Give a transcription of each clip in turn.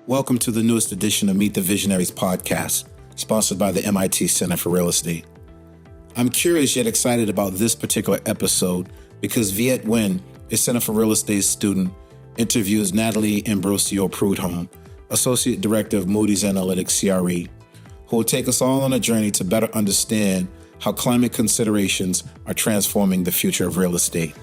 Welcome to the newest edition of Meet the Visionaries podcast, sponsored by the MIT Center for Real Estate. I'm curious yet excited about this particular episode because Viet Nguyen, a Center for Real Estate student, interviews Natalie Ambrosio Preudhomme, Associate Director of Moody's Analytics CRE, who will take us all on a journey to better understand how climate considerations are transforming the future of real estate.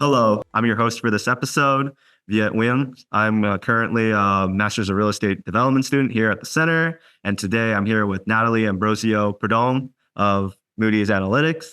Hello, I'm your host for this episode, Viet Nguyen. I'm currently a Master's of Real Estate Development student here at the Center, and today I'm here with Natalie Ambrosio Preudhomme of Moody's Analytics,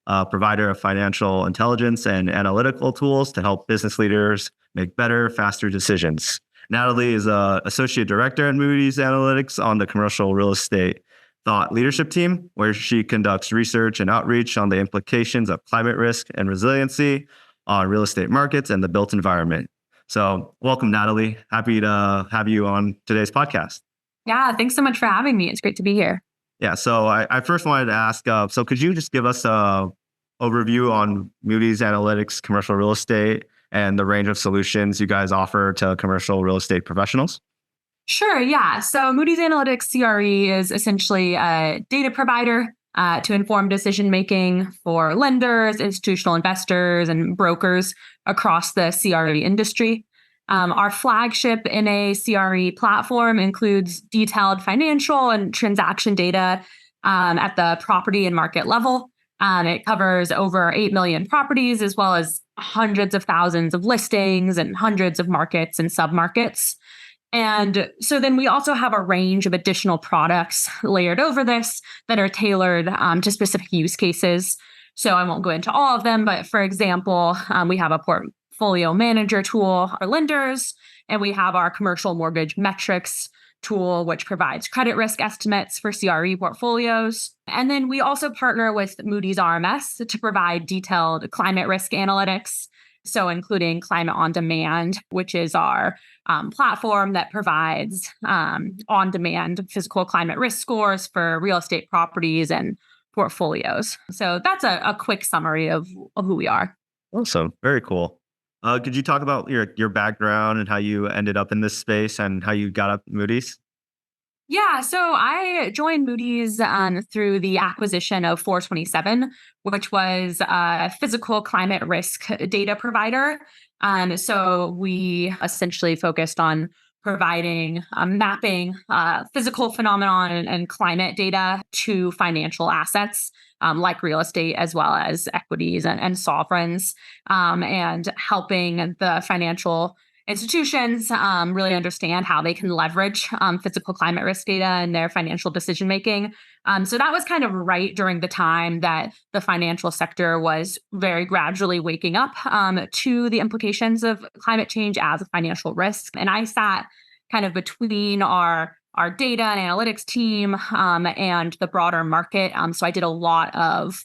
a provider of financial intelligence and analytical tools to help business leaders make better, faster decisions. Natalie is an Associate Director at Moody's Analytics on the Commercial Real Estate Thought Leadership Team, where she conducts research and outreach on the implications of climate risk and resiliency on real estate markets and the built environment. So welcome, Natalie. Happy to have you on today's podcast. Yeah, thanks so much for having me. It's great to be here. Yeah, so I first wanted to ask, so could you just give us an overview on Moody's Analytics commercial real estate and the range of solutions you guys offer to commercial real estate professionals? Sure, yeah. So Moody's Analytics CRE is essentially a data provider to inform decision-making for lenders, institutional investors, and brokers across the CRE industry. Our flagship in a CRE platform includes detailed financial and transaction data at the property and market level. It covers over 8 million properties, as well as hundreds of thousands of listings and hundreds of markets and submarkets. And so then we also have a range of additional products layered over this that are tailored to specific use cases. So I won't go into all of them, but for example, we have a portfolio manager tool for lenders, and we have our commercial mortgage metrics tool, which provides credit risk estimates for CRE portfolios. And then we also partner with Moody's RMS to provide detailed climate risk analytics. So including Climate on Demand, which is our platform that provides on-demand physical climate risk scores for real estate properties and portfolios. So that's a quick summary of who we are. Awesome. Very cool. Could you talk about your background and how you ended up in this space and how you got up at Moody's? Yeah, so I joined Moody's through the acquisition of 427, which was a physical climate risk data provider. So we essentially focused on providing mapping physical phenomenon and climate data to financial assets like real estate, as well as equities and sovereigns, and helping the financial institutions really understand how they can leverage physical climate risk data in their financial decision making. So that was kind of right during the time that the financial sector was very gradually waking up to the implications of climate change as a financial risk. And I sat kind of between our data and analytics team and the broader market. So I did a lot of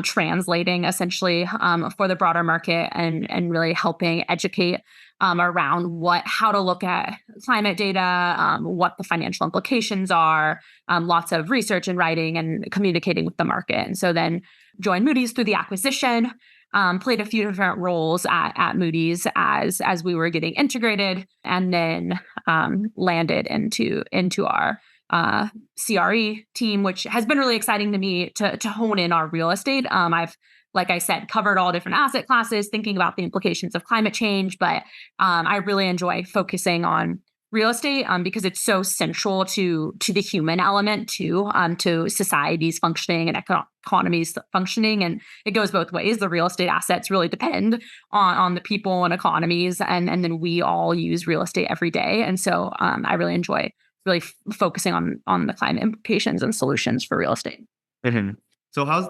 translating essentially for the broader market and really helping educate around how to look at climate data, what the financial implications are, lots of research and writing and communicating with the market. And so then joined Moody's through the acquisition, played a few different roles at Moody's as we were getting integrated, and then landed into our CRE team, which has been really exciting to me to hone in our real estate. I've, like I said, covered all different asset classes, thinking about the implications of climate change, but I really enjoy focusing on real estate because it's so central to the human element to society's functioning and economies functioning. And it goes both ways. The real estate assets really depend on the people and economies, and then we all use real estate every day. And so I really enjoy focusing on the climate implications and solutions for real estate. Mm-hmm. So how's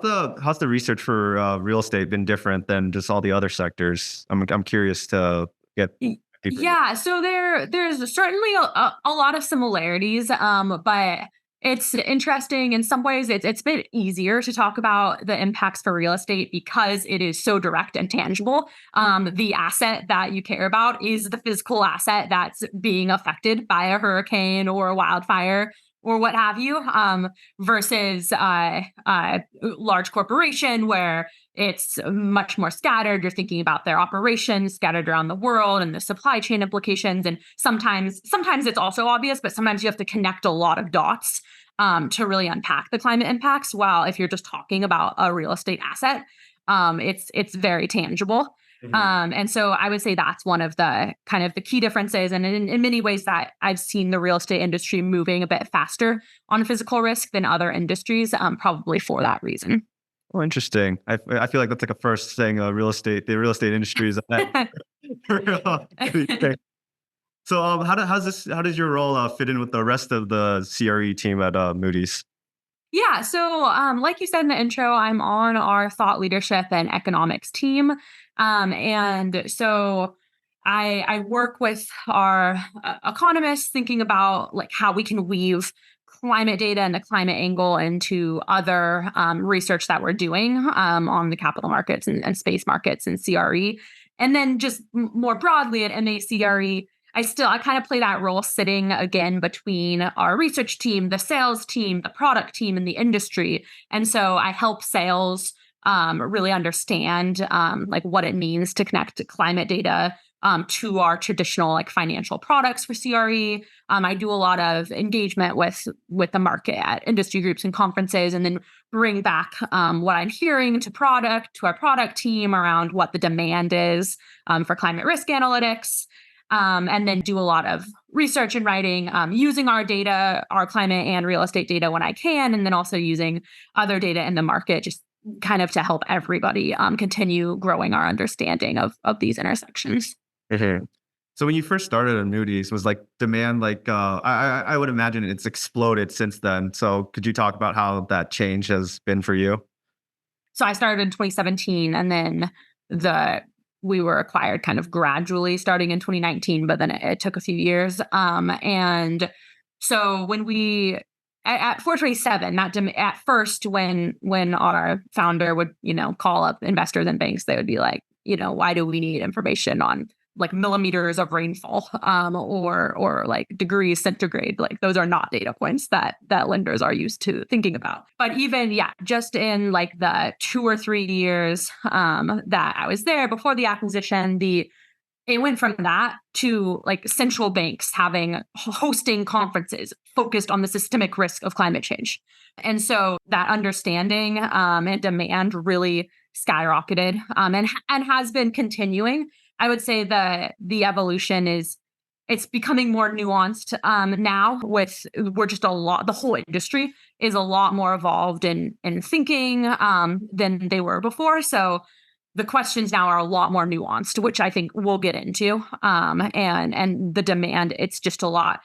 the research for real estate been different than just all the other sectors? I'm curious to get deeper. Yeah, so there's certainly a lot of similarities, but it's interesting in some ways. It's been easier to talk about the impacts for real estate because it is so direct and tangible. The asset that you care about is the physical asset that's being affected by a hurricane or a wildfire. or what have you, versus large corporation where it's much more scattered. You're thinking about their operations scattered around the world and the supply chain implications. And sometimes it's also obvious, but sometimes you have to connect a lot of dots to really unpack the climate impacts. While if you're just talking about a real estate asset, it's very tangible. And so I would say that's one of the kind of the key differences. And in many ways that I've seen the real estate industry moving a bit faster on physical risk than other industries, probably for that reason. Oh, interesting. I feel like that's like a first thing. The real estate industry is that. So, how does your role fit in with the rest of the CRE team at Moody's? Yeah. So, like you said in the intro, I'm on our thought leadership and economics team. And so I work with our economists thinking about like how we can weave climate data and the climate angle into other research that we're doing on the capital markets and space markets and CRE. And then just more broadly at MACRE, I kind of play that role sitting again between our research team, the sales team, the product team, and the industry. And so I help sales really understand like what it means to connect climate data to our traditional like financial products for CRE. I do a lot of engagement with the market at industry groups and conferences, and then bring back what I'm hearing to our product team around what the demand is for climate risk analytics. And then do a lot of research and writing using our data, our climate and real estate data when I can, and then also using other data in the market, just kind of to help everybody continue growing our understanding of these intersections. Mm-hmm. So when you first started at Moody's, was like demand like I would imagine it's exploded since then. So could you talk about how that change has been for you? So I started in 2017, and then we were acquired kind of gradually starting in 2019, but then it took a few years. And so when we at 427, at first when our founder would, call up investors and banks, they would be like, why do we need information on like millimeters of rainfall or like degrees centigrade? Like those are not data points that lenders are used to thinking about. But even, just in like the 2 or 3 years that I was there before the acquisition, it went from that to like central banks hosting conferences focused on the systemic risk of climate change. And so that understanding and demand really skyrocketed and has been continuing. I would say the evolution it's becoming more nuanced now. The whole industry is a lot more evolved in thinking than they were before. So the questions now are a lot more nuanced, which I think we'll get into. And the demand, it's just a lot.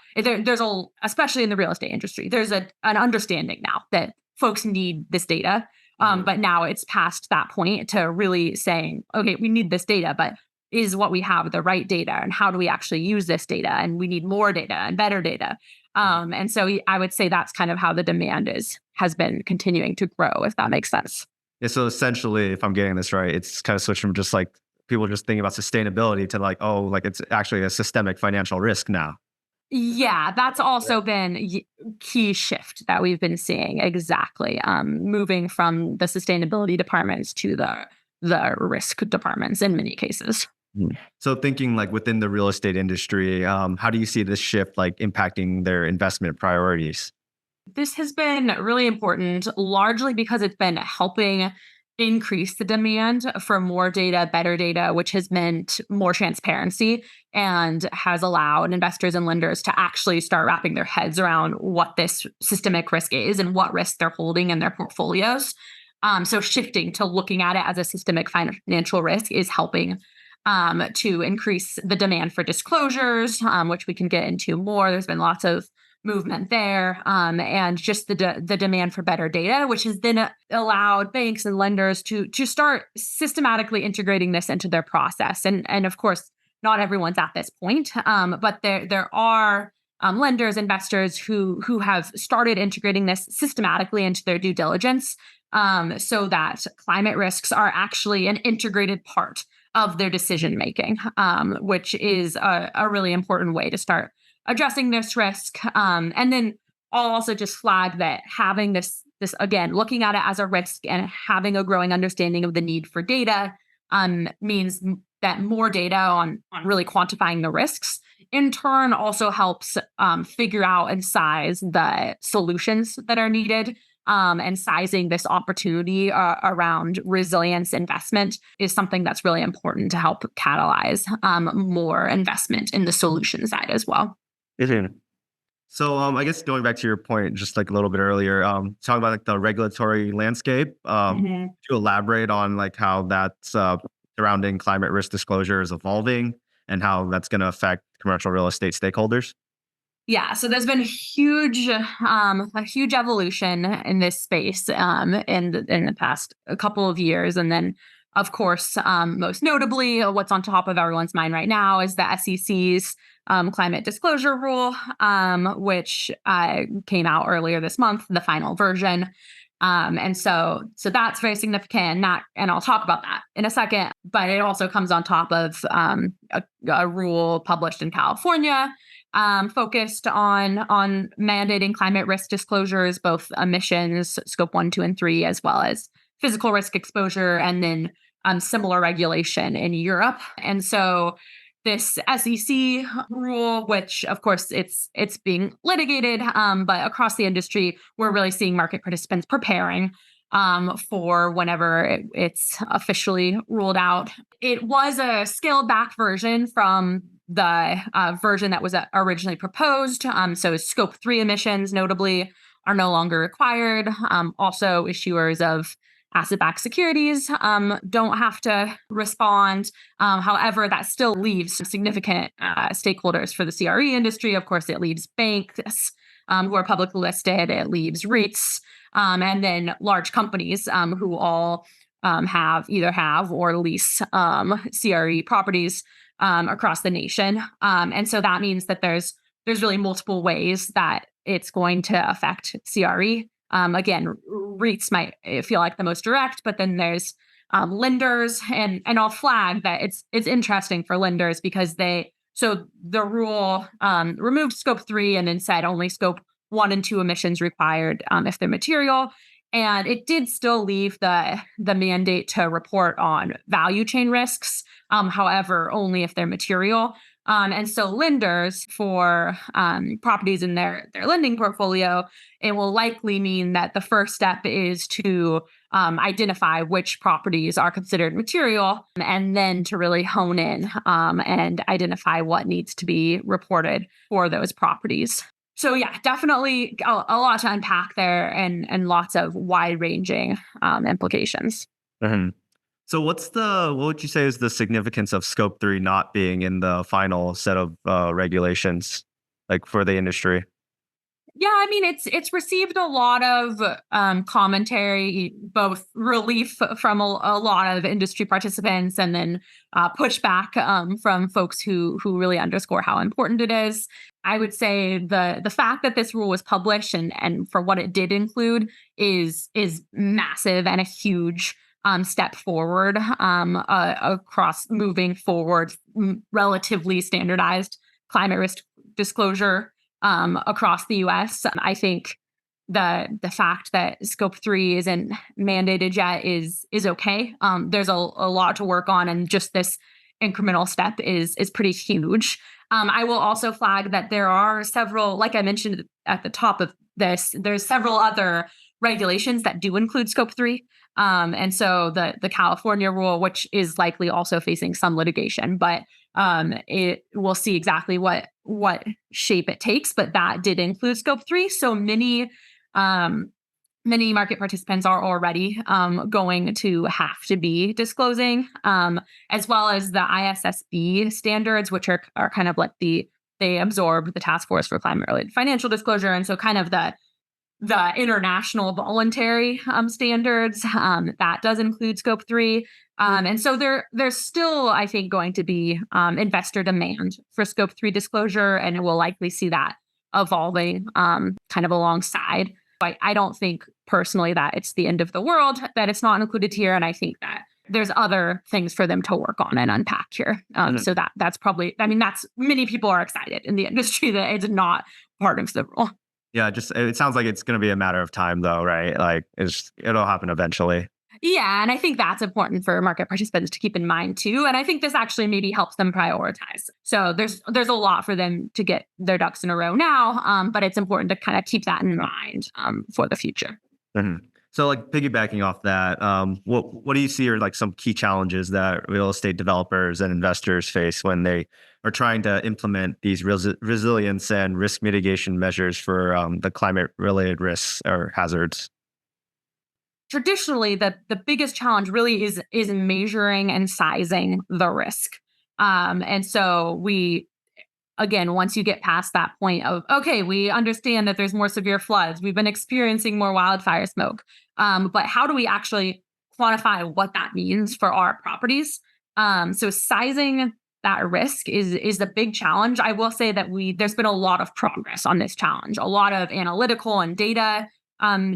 Especially in the real estate industry, there's an understanding now that folks need this data. But now it's past that point to really saying, okay, we need this data, but is what we have the right data, and how do we actually use this data? And we need more data and better data. And so I would say that's kind of how the demand has been continuing to grow, if that makes sense. Yeah. So essentially, if I'm getting this right, it's kind of switched from just like people just thinking about sustainability to like, oh, like it's actually a systemic financial risk now. Yeah, that's also been key shift that we've been seeing. Exactly. Moving from the sustainability departments to the risk departments in many cases. So thinking like within the real estate industry, how do you see this shift like impacting their investment priorities? This has been really important, largely because it's been helping increase the demand for more data, better data, which has meant more transparency and has allowed investors and lenders to actually start wrapping their heads around what this systemic risk is and what risk they're holding in their portfolios. So shifting to looking at it as a systemic financial risk is helping to increase the demand for disclosures, which we can get into more. There's been lots of movement there, and just the demand for better data, which has then allowed banks and lenders to start systematically integrating this into their process. And of course, not everyone's at this point, but there are lenders, investors who have started integrating this systematically into their due diligence, so that climate risks are actually an integrated part of their decision making, which is a really important way to start addressing this risk. And then I'll also just flag that having this again, looking at it as a risk and having a growing understanding of the need for data means that more data on really quantifying the risks in turn also helps figure out and size the solutions that are needed. And sizing this opportunity around resilience investment is something that's really important to help catalyze more investment in the solution side as well. So I guess going back to your point just like a little bit earlier, talking about like the regulatory landscape, to elaborate on like how that's surrounding climate risk disclosure is evolving and how that's going to affect commercial real estate stakeholders? Yeah, so there's been a huge evolution in this space in the past a couple of years, and then of course, most notably, what's on top of everyone's mind right now is the SEC's climate disclosure rule, which came out earlier this month, the final version. And so that's very significant, and I'll talk about that in a second. But it also comes on top of a rule published in California, focused on mandating climate risk disclosures, both emissions, scope 1, 2, and 3, as well as physical risk exposure, and then similar regulation in Europe. And so this SEC rule, which of course it's being litigated, but across the industry, we're really seeing market participants preparing for whenever it's officially ruled out. It was a scaled back version from the version that was originally proposed. So scope 3 emissions notably are no longer required. Also, issuers of asset-backed securities don't have to respond. However, that still leaves significant stakeholders for the CRE industry. Of course, it leaves banks who are publicly listed. It leaves REITs, and then large companies who all either have or lease CRE properties across the nation. And so that means that there's really multiple ways that it's going to affect CRE. Again, REITs might feel like the most direct, but then there's lenders, and I'll flag that it's interesting for lenders because the rule removed scope 3 and then said only scope 1 and 2 emissions required if they're material. And it did still leave the mandate to report on value chain risks, however, only if they're material. And so lenders for properties in their lending portfolio, it will likely mean that the first step is to identify which properties are considered material, and then to really hone in and identify what needs to be reported for those properties. So yeah, definitely a lot to unpack there, and lots of wide-ranging implications. Mm-hmm. So what would you say is the significance of scope 3 not being in the final set of regulations, like for the industry? Yeah, I mean, it's received a lot of commentary, both relief from a lot of industry participants, and then pushback from folks who really underscore how important it is. I would say the fact that this rule was published and for what it did include is massive and a huge step forward across moving forward relatively standardized climate risk disclosure across the U.S. I think the fact that scope 3 isn't mandated yet is okay. There's a lot to work on, and just this incremental step is pretty huge. I will also flag that there are several, like I mentioned at the top of this, there's several other regulations that do include scope 3. And so the California rule, which is likely also facing some litigation, but we'll see exactly what shape it takes, but that did include scope 3. So many market participants are already going to have to be disclosing, as well as the ISSB standards, which are kind of like they absorb the Task Force for Climate-Related Financial Disclosure. And so kind of the international voluntary standards that does include scope 3. And so there's still, I think, going to be investor demand for scope 3 disclosure, and we'll likely see that evolving kind of alongside. But I don't think personally that it's the end of the world that it's not included here. And I think that there's other things for them to work on and unpack here. So that's probably, I mean, many people are excited in the industry that it's not part of the rule. Yeah, just it sounds like it's going to be a matter of time, though, right? Like it'll happen eventually. Yeah, and I think that's important for market participants to keep in mind too. And I think this actually maybe helps them prioritize. So there's a lot for them to get their ducks in a row now, but it's important to kind of keep that in mind for the future. Mhm. So, like piggybacking off that, what do you see are like some key challenges that real estate developers and investors face when they are trying to implement these resilience and risk mitigation measures for the climate related risks or hazards? Traditionally, the biggest challenge really is measuring and sizing the risk. And so we again, once you get past that point of, okay, we understand that there's more severe floods, we've been experiencing more wildfire smoke, but how do we actually quantify what that means for our properties? So sizing that risk is the big challenge. I will say that there's been a lot of progress on this challenge, a lot of analytical and data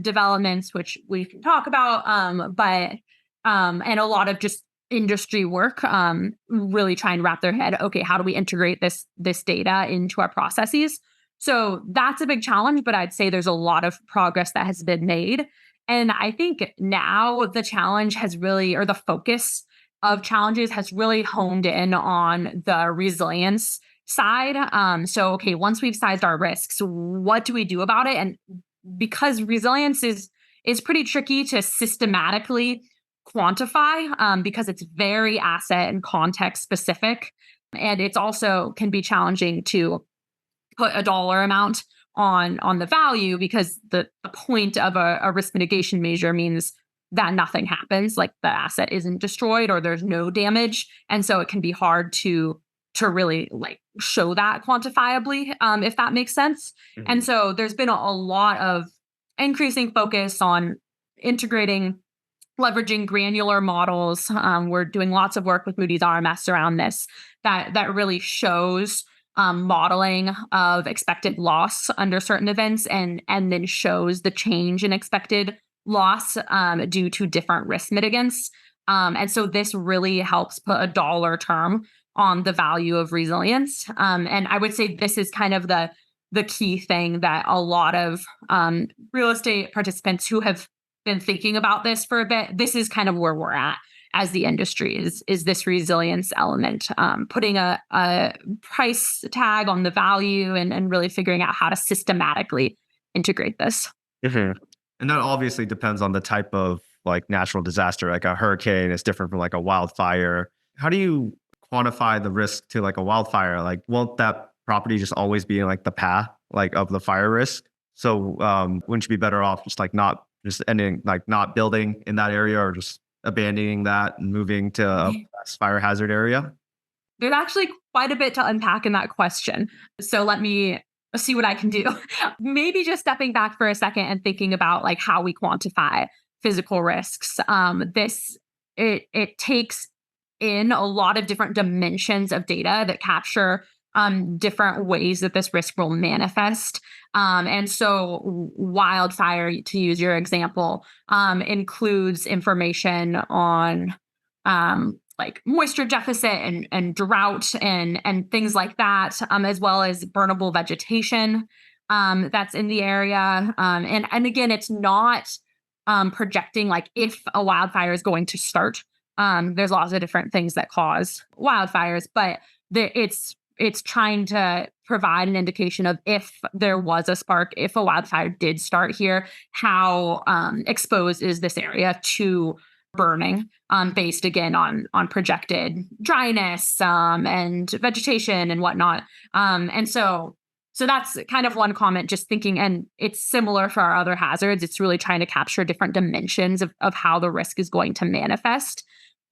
developments, which we can talk about, but and a lot of just industry work, really trying to wrap their head, okay, how do we integrate this data into our processes? So that's a big challenge, but I'd say there's a lot of progress that has been made. And I think now the challenge has really, or the focus of challenges has really honed in on the resilience side. So, okay, once we've sized our risks, what do we do about it? And because resilience is pretty tricky to systematically quantify, because it's very asset and context specific, and it's also can be challenging to put a dollar amount on the value, because the point of a risk mitigation measure means that nothing happens, like the asset isn't destroyed or there's no damage, and so it can be hard to really like show that quantifiably, if that makes sense. And so there's been a lot of increasing focus on integrating, leveraging granular models. We're doing lots of work with Moody's RMS around this that really shows modeling of expected loss under certain events, and then shows the change in expected loss due to different risk mitigants. And so this really helps put a dollar term on the value of resilience. And I would say this is kind of the key thing that a lot of real estate participants who have been thinking about this for a bit, this is kind of where we're at as the industry is this resilience element, putting a price tag on the value, and really figuring out how to systematically integrate this. Mhm. And that obviously depends on the type of like natural disaster. Like a hurricane is different from like a wildfire. How do you quantify the risk to like a wildfire? Like, won't that property just always be in like the path like of the fire risk? So wouldn't you be better off just ending like not building in that area, or just abandoning that and moving to a less fire hazard area? There's actually quite a bit to unpack in that question. So let me see what I can do. Maybe just stepping back for a second and thinking about like how we quantify physical risks. It takes in a lot of different dimensions of data that capture different ways that this risk will manifest. And so wildfire, to use your example, includes information on like moisture deficit and drought and things like that, as well as burnable vegetation that's in the area. And again, it's not projecting like if a wildfire is going to start. There's lots of different things that cause wildfires, but it's trying to provide an indication of if there was a spark, if a wildfire did start here, how exposed is this area to burning, based again on projected dryness and vegetation and whatnot. And so that's kind of one comment, just thinking, and it's similar for our other hazards. It's really trying to capture different dimensions of how the risk is going to manifest.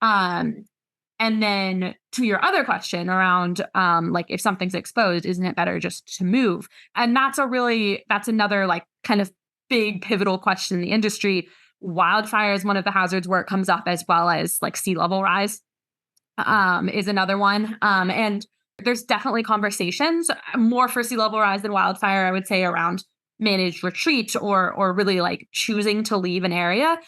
And then to your other question around like if something's exposed, isn't it better just to move? And that's another like kind of big pivotal question in the industry. Wildfire is one of the hazards where it comes up, as well as like sea level rise is another one. And there's definitely conversations more for sea level rise than wildfire, I would say, around managed retreat or really like choosing to leave an area.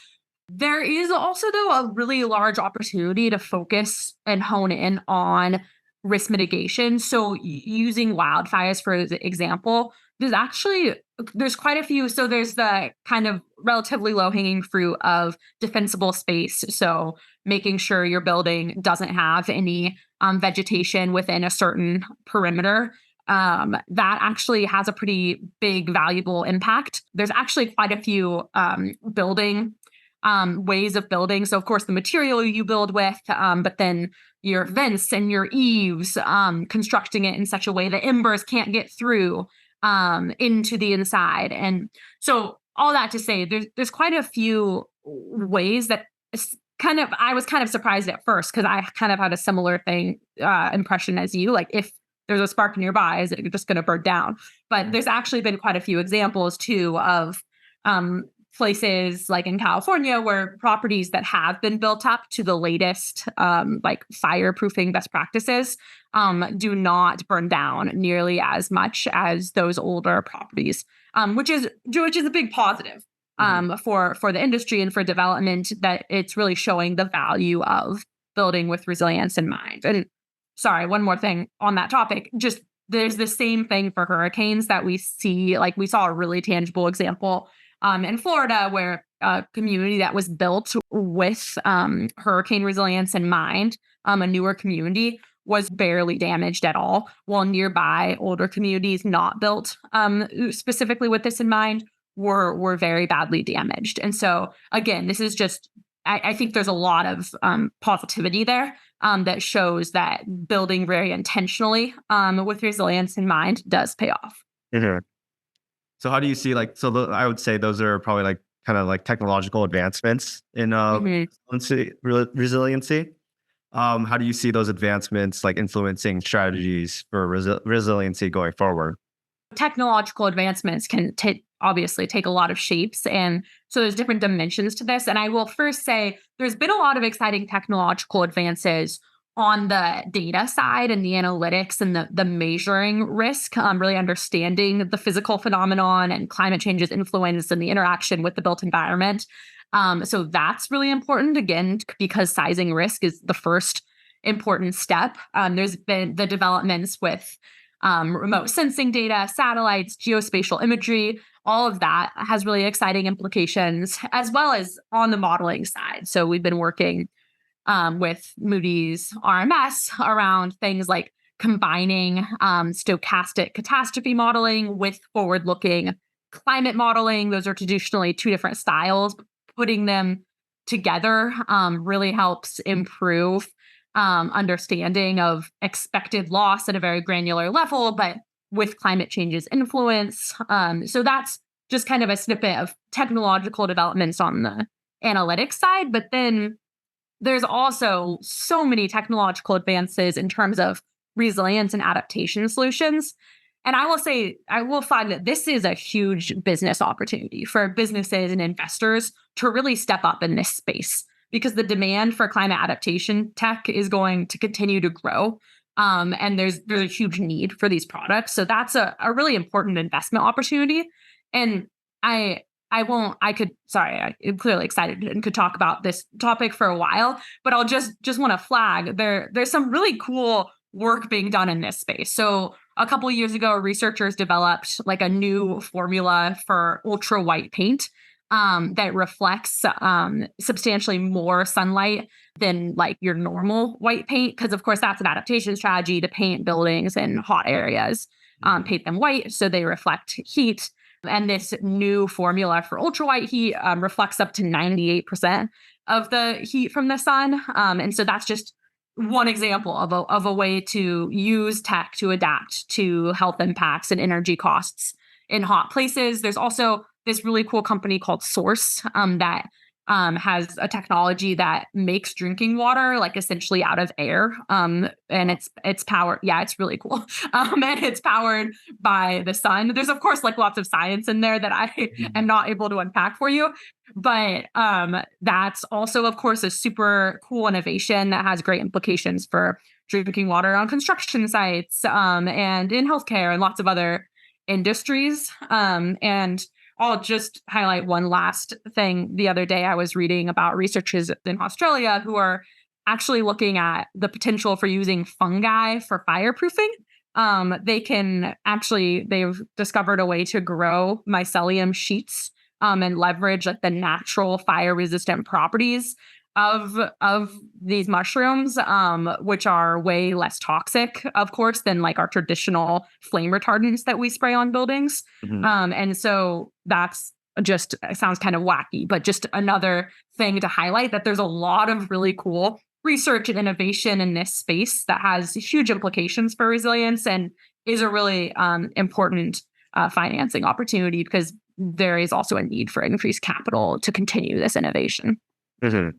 There is also, though, a really large opportunity to focus and hone in on risk mitigation. So using wildfires, for example, there's actually there's quite a few. So there's the kind of relatively low hanging fruit of defensible space. So making sure your building doesn't have any vegetation within a certain perimeter. That actually has a pretty big, valuable impact. There's actually quite a few building ways of building. So, of course, the material you build with, but then your vents and your eaves, constructing it in such a way that embers can't get through into the inside. And so all that to say, there's quite a few ways that I was kind of surprised at first because I kind of had a similar impression as you. Like if there's a spark nearby, is it just going to burn down? But there's actually been quite a few examples too of places like in California where properties that have been built up to the latest like fireproofing best practices do not burn down nearly as much as those older properties, which is a big positive for the industry and for development, that it's really showing the value of building with resilience in mind. And sorry, one more thing on that topic, just there's the same thing for hurricanes that we see. Like we saw a really tangible example in Florida where a community that was built with hurricane resilience in mind, a newer community, was barely damaged at all, while nearby older communities not built specifically with this in mind were very badly damaged. And so again, this is just, I think there's a lot of positivity there that shows that building very intentionally with resilience in mind does pay off. Mm-hmm. So how do you see I would say those are probably like kind of like technological advancements in resiliency. How do you see those advancements like influencing strategies for resiliency going forward? Technological advancements can obviously take a lot of shapes. And so there's different dimensions to this. And I will first say there's been a lot of exciting technological advances on the data side and the analytics and the measuring risk, really understanding the physical phenomenon and climate change's influence and the interaction with the built environment. So that's really important, again, because sizing risk is the first important step. There's been the developments with remote sensing data, satellites, geospatial imagery. All of that has really exciting implications, as well as on the modeling side. So we've been working with Moody's RMS around things like combining stochastic catastrophe modeling with forward-looking climate modeling. Those are traditionally two different styles. Putting them together really helps improve understanding of expected loss at a very granular level, but with climate change's influence. So that's just kind of a snippet of technological developments on the analytics side. But then there's also so many technological advances in terms of resilience and adaptation solutions. And I will find that this is a huge business opportunity for businesses and investors to really step up in this space, because the demand for climate adaptation tech is going to continue to grow. And there's a huge need for these products. So that's a really important investment opportunity. And I'm clearly excited and could talk about this topic for a while, but I'll just want to flag there's some really cool work being done in this space. So a couple of years ago, researchers developed like a new formula for ultra white paint that reflects substantially more sunlight than like your normal white paint. Because of course, that's an adaptation strategy to paint buildings in hot areas, paint them white so they reflect heat. And this new formula for ultra white heat reflects up to 98% of the heat from the sun. And so that's just one example of a way to use tech to adapt to health impacts and energy costs in hot places. There's also this really cool company called Source that has a technology that makes drinking water like essentially out of air. And it's powered. Yeah, it's really cool. And it's powered by the sun. There's of course like lots of science in there that I am not able to unpack for you. But that's also, of course, a super cool innovation that has great implications for drinking water on construction sites and in healthcare and lots of other industries. And I'll just highlight one last thing. The other day, I was reading about researchers in Australia who are actually looking at the potential for using fungi for fireproofing. they've discovered a way to grow mycelium sheets and leverage like the natural fire resistant properties of these mushrooms, which are way less toxic, of course, than like our traditional flame retardants that we spray on buildings. Mhm. And so that's just, it sounds kind of wacky, but just another thing to highlight that there's a lot of really cool research and innovation in this space that has huge implications for resilience and is a really important financing opportunity because there is also a need for increased capital to continue this innovation. Mhm.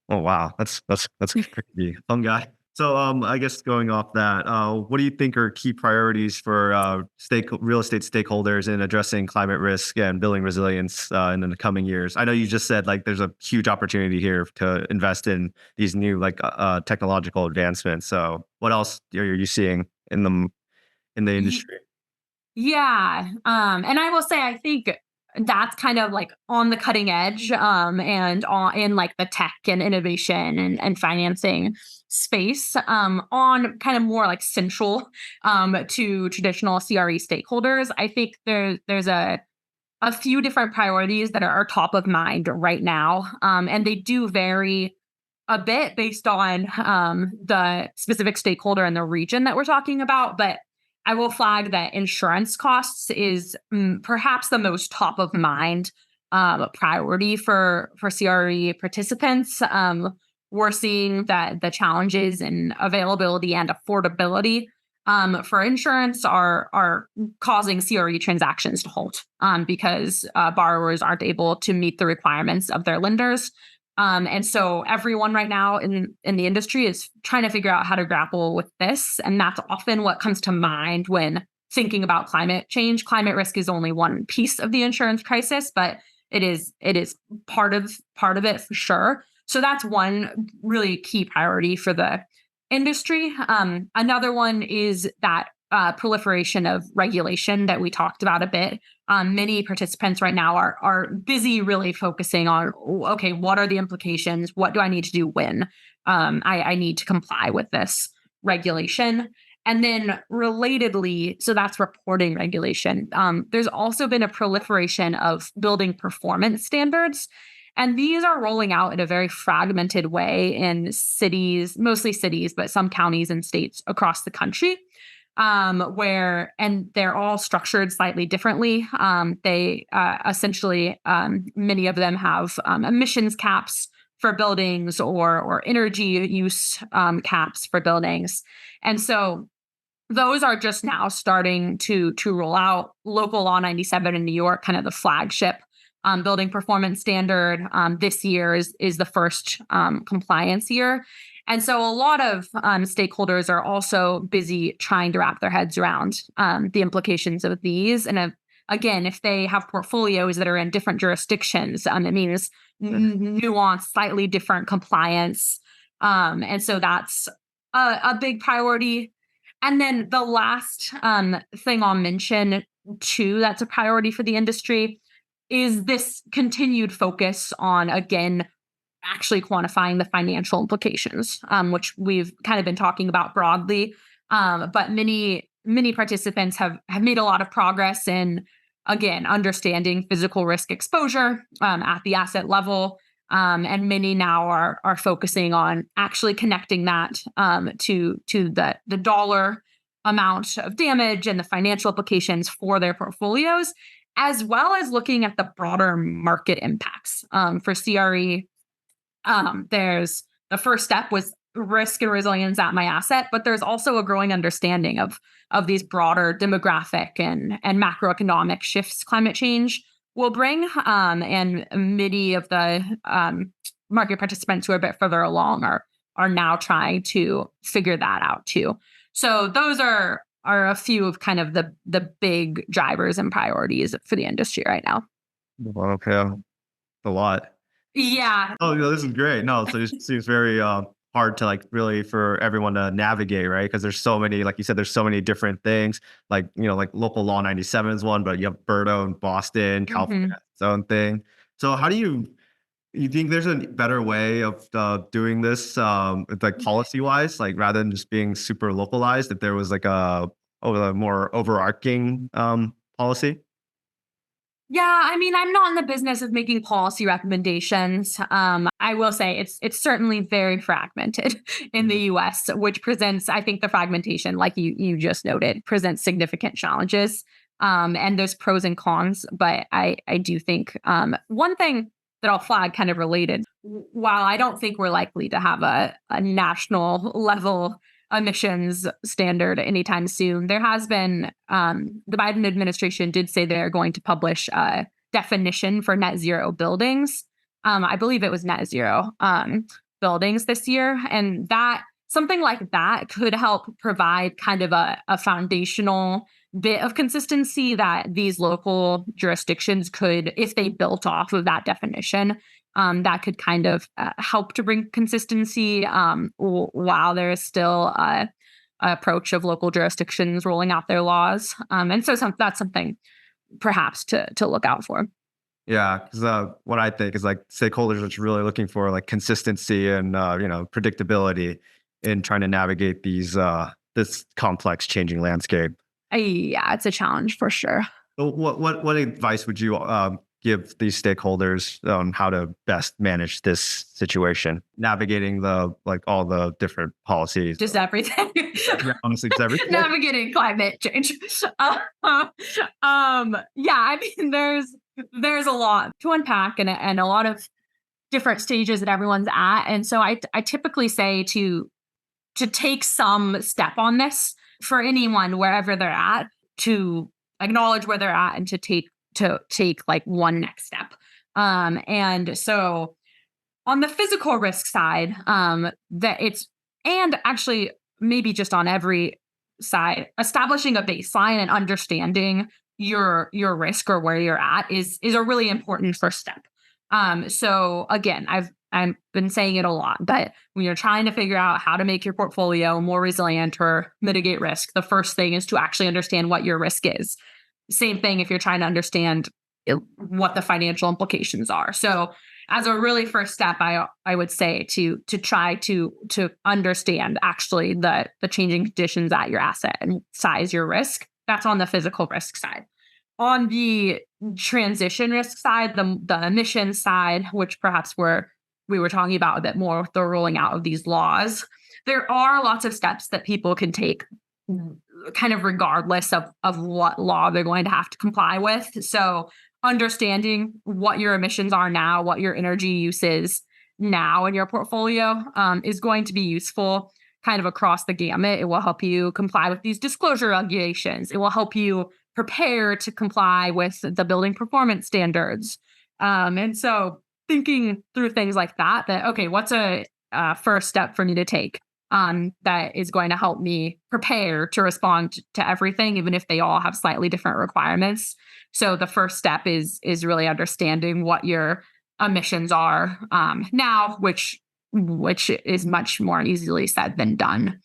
Oh wow, that's crazy. Fun guy. So I guess going off that, what do you think are key priorities for real estate stakeholders in addressing climate risk and building resilience in the coming years? I know you just said like there's a huge opportunity here to invest in these new like technological advancements. So what else are you seeing in the industry? Yeah. And I will say, I think that's kind of like on the cutting edge and in like the tech and innovation and financing space on kind of more like central to traditional CRE stakeholders. I think there's a few different priorities that are top of mind right now. And they do vary a bit based on the specific stakeholder and the region that we're talking about. But I will flag that insurance costs is perhaps the most top of mind priority for CRE participants. We're seeing that the challenges in availability and affordability for insurance are causing CRE transactions to halt because borrowers aren't able to meet the requirements of their lenders. And so everyone right now in the industry is trying to figure out how to grapple with this. And that's often what comes to mind when thinking about climate change. Climate risk is only one piece of the insurance crisis, but it is part of it for sure. So that's one really key priority for the industry. Another one is that proliferation of regulation that we talked about a bit. Many participants right now are busy really focusing on, okay, what are the implications? What do I need to do when I need to comply with this regulation? And then relatedly, so that's reporting regulation. There's also been a proliferation of building performance standards. And these are rolling out in a very fragmented way in cities, mostly cities, but some counties and states across the country. And they're all structured slightly differently. They essentially, many of them have emissions caps for buildings or energy use caps for buildings. And so those are just now starting to roll out. Local Law 97 in New York, kind of the flagship building performance standard. This year is the first compliance year. And so a lot of stakeholders are also busy trying to wrap their heads around the implications of these. And again, if they have portfolios that are in different jurisdictions, it means nuanced, slightly different compliance. And so that's a big priority. And then the last thing I'll mention, too, that's a priority for the industry is this continued focus on, again, actually quantifying the financial implications, which we've kind of been talking about broadly. But many participants have made a lot of progress in, again, understanding physical risk exposure at the asset level. And many now are focusing on actually connecting that to the dollar amount of damage and the financial implications for their portfolios, as well as looking at the broader market impacts for CRE. There's the first step was risk and resilience at my asset, but there's also a growing understanding of these broader demographic and macroeconomic shifts climate change will bring. And many of the market participants who are a bit further along are now trying to figure that out too. So those are a few of kind of the big drivers and priorities for the industry right now. Well, okay, a lot. Yeah. Oh, no, this is great. No, so it seems very hard to like really for everyone to navigate, right? Because there's so many, like you said, there's so many different things. Like like local law 97 is one, but you have Berto in Boston, California, its own thing. So how do you You think there's a better way of doing this, like policy wise, like rather than just being super localized, if there was like a more overarching policy? Yeah, I mean, I'm not in the business of making policy recommendations. I will say it's certainly very fragmented in the U.S., which presents, I think, the fragmentation, like you just noted, presents significant challenges. And there's pros and cons, but I do think one thing that I'll flag, kind of related, while I don't think we're likely to have a national level emissions standard anytime soon. There has been, the Biden administration did say they're going to publish a definition for net zero buildings. I believe it was net zero buildings this year. And that something like that could help provide kind of a foundational bit of consistency that these local jurisdictions could, if they built off of that definition, that could kind of help to bring consistency while there is still a approach of local jurisdictions rolling out their laws. And so that's something perhaps to look out for. Yeah, because what I think is like stakeholders are just really looking for like consistency and predictability in trying to navigate this complex changing landscape. Yeah, it's a challenge for sure. So what advice would you give these stakeholders on how to best manage this situation, navigating all the different policies? Just everything. Yeah, honestly, just everything. Navigating climate change. Yeah, I mean, there's a lot to unpack and a lot of different stages that everyone's at, and so I typically say to take some step on this for anyone wherever they're at, to acknowledge where they're at and to take like one next step. And so on the physical risk side, that it's, and actually maybe just on every side, establishing a baseline and understanding your risk or where you're at is a really important first step. So again, I've been saying it a lot, but when you're trying to figure out how to make your portfolio more resilient or mitigate risk, the first thing is to actually understand what your risk is. Same thing if you're trying to understand what the financial implications are. So as a really first step, I would say to try to understand actually the changing conditions at your asset and size your risk. That's on the physical risk side. On the transition risk side, the emissions side, which perhaps we were talking about a bit more with the rolling out of these laws, there are lots of steps that people can take kind of regardless of what law they're going to have to comply with. So understanding what your emissions are now, what your energy use is now in your portfolio is going to be useful kind of across the gamut. It will help you comply with these disclosure regulations. It will help you prepare to comply with the building performance standards. And so thinking through things like that, okay, what's a first step for me to take that is going to help me prepare to respond to everything, even if they all have slightly different requirements. So the first step is really understanding what your emissions are now, which is much more easily said than done.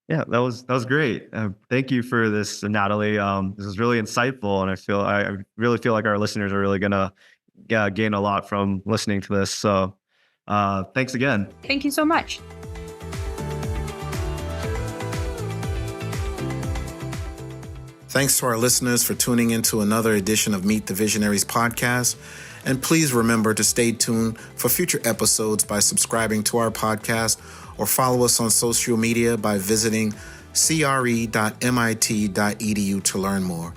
Yeah, that was great. Thank you for this, Natalie. This is really insightful, and I really feel like our listeners are really gonna gain a lot from listening to this. So, thanks again. Thank you so much. Thanks to our listeners for tuning into another edition of Meet the Visionaries podcast. And please remember to stay tuned for future episodes by subscribing to our podcast or follow us on social media by visiting cre.mit.edu to learn more.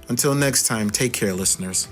Until next time, take care, listeners.